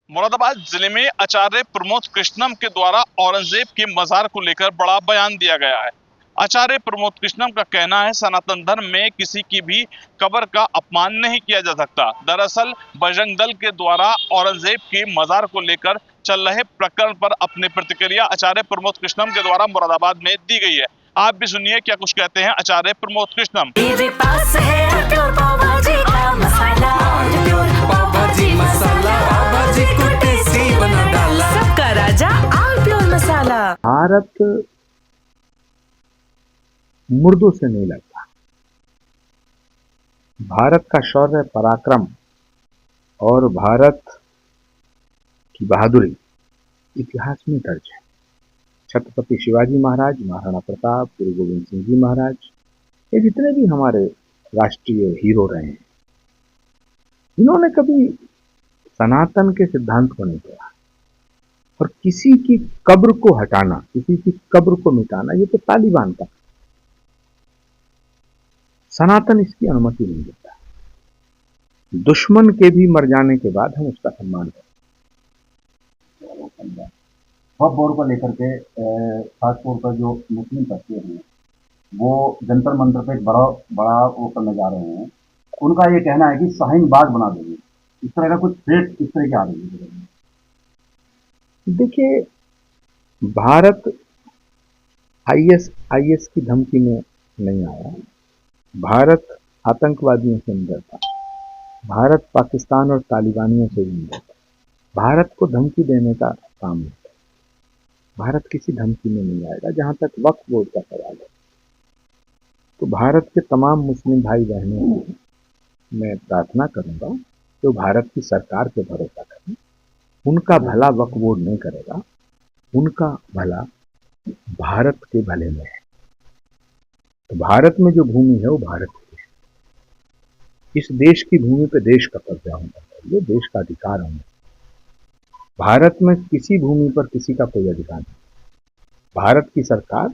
मुरादाबाद जिले में आचार्य प्रमोद कृष्णम के द्वारा औरंगजेब के मजार को लेकर बड़ा बयान दिया गया है। आचार्य प्रमोद कृष्णम का कहना है, सनातन धर्म में किसी की भी कब्र का अपमान नहीं किया जा सकता। दरअसल बजरंग दल के द्वारा औरंगजेब के मजार को लेकर चल रहे प्रकरण पर अपनी प्रतिक्रिया आचार्य प्रमोद कृष्णम के द्वारा मुरादाबाद में दी गई है। आप भी सुनिए क्या कुछ कहते हैं आचार्य प्रमोद कृष्णम। मेरे पास है प्योर पाव भाजी का मसाला, प्योर पाव भाजी मसाला, पाव भाजी को टेस्टी बना डाला, सबका राजा ऑल प्योर मसाला। भारत मुर्दों से नहीं लगता। भारत का शौर्य पराक्रम और भारत की बहादुरी इतिहास में दर्ज है। छत्रपति शिवाजी महाराज, महाराणा प्रताप, गुरु गोविंद सिंह जी महाराज, ये जितने भी हमारे राष्ट्रीय हीरो रहे हैं, इन्होंने कभी सनातन के सिद्धांत को नहीं तोड़ा। और किसी की कब्र को हटाना, किसी की कब्र को मिटाना, ये तो तालिबान का। सनातन इसकी अनुमति नहीं देता। दुश्मन के भी मर जाने के बाद हम उसका सम्मान करते। वक्फ बोर्ड को लेकर के खासतौर पर जो मुस्लिम तबके हैं वो जंतर मंतर पे एक बड़ा वो करने जा रहे हैं। उनका ये कहना है कि शाहीन बाग बना देंगे। इस तरह का कुछ थ्रेट इस तरह के आ रही है। देखिए, भारत आईएस की धमकी में नहीं आया। भारत आतंकवादियों से नहीं डरता। भारत पाकिस्तान और तालिबानियों से भी नहीं डरता। भारत को धमकी देने का काम नहीं है। भारत किसी धमकी में नहीं आएगा। जहां तक वक्फ बोर्ड का सवाल है, तो भारत के तमाम मुस्लिम भाई बहनों को मैं प्रार्थना करूंगा कि वो भारत की सरकार पे भरोसा करें। उनका भला वक्फ बोर्ड नहीं करेगा, उनका भला भारत के भले में है। तो भारत में जो भूमि है वो भारत की है। इस देश की भूमि पे देश का कब्जा होना चाहिए, देश का अधिकार होना। भारत में किसी भूमि पर किसी का कोई अधिकार नहीं। भारत की सरकार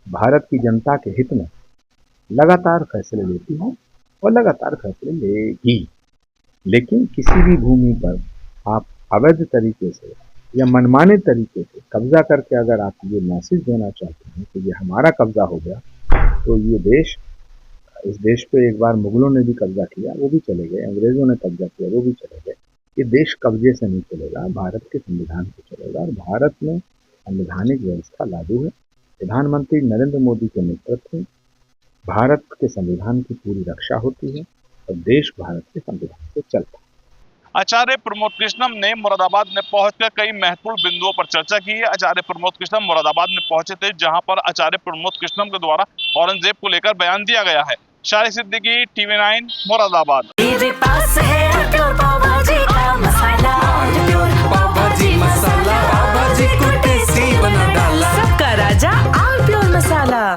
भारत की जनता के हित में लगातार फैसले लेती है और लगातार फैसले लेगी। लेकिन किसी भी भूमि पर आप अवैध तरीके से या मनमाने तरीके से कब्जा करके अगर आप ये मैसेज देना चाहते हैं कि ये हमारा कब्जा हो गया, तो ये देश, इस देश पे एक बार मुगलों ने भी कब्जा किया, वो भी चले गए। अंग्रेजों ने कब्जा किया, वो भी चले गए। ये देश कब्जे से नहीं चलेगा, भारत के संविधान से चलेगा। और भारत में संवैधानिक व्यवस्था लागू है। प्रधानमंत्री नरेंद्र मोदी के नेतृत्व में भारत के संविधान की पूरी रक्षा होती है और देश भारत के संविधान से चलता है। आचार्य प्रमोद कृष्णम ने मुरादाबाद में पहुंचकर कई महत्वपूर्ण बिंदुओं पर चर्चा की है। आचार्य प्रमोद कृष्णम मुरादाबाद में पहुंचे थे, जहां पर आचार्य प्रमोद कृष्णम के द्वारा औरंगजेब को लेकर बयान दिया गया है। शाहिद सिद्दीकी, TV9 मुरादाबाद। मेरे पास है